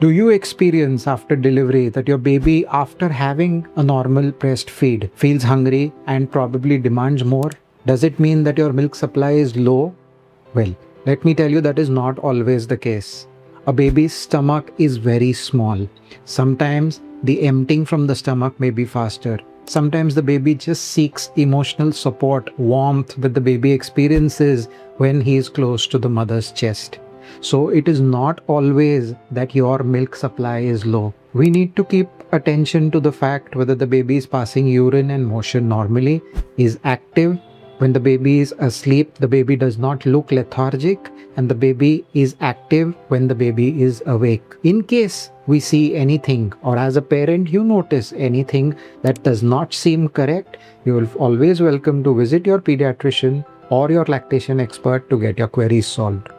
Do you experience after delivery that your baby, after having a normal breast feed, feels hungry and probably demands more? Does it mean that your milk supply is low? Well, let me tell you that is not always the case. A baby's stomach is very small. Sometimes the emptying from the stomach may be faster. Sometimes the baby just seeks emotional support, warmth that the baby experiences when he is close to the mother's chest. So it is not always that your milk supply is low. We need to keep attention to the fact whether the baby is passing urine and motion normally, is active. When the baby is asleep, the baby does not look lethargic, and the baby is active when the baby is awake. In case we see anything, or as a parent you notice anything that does not seem correct, you will always welcome to visit your pediatrician or your lactation expert to get your queries solved.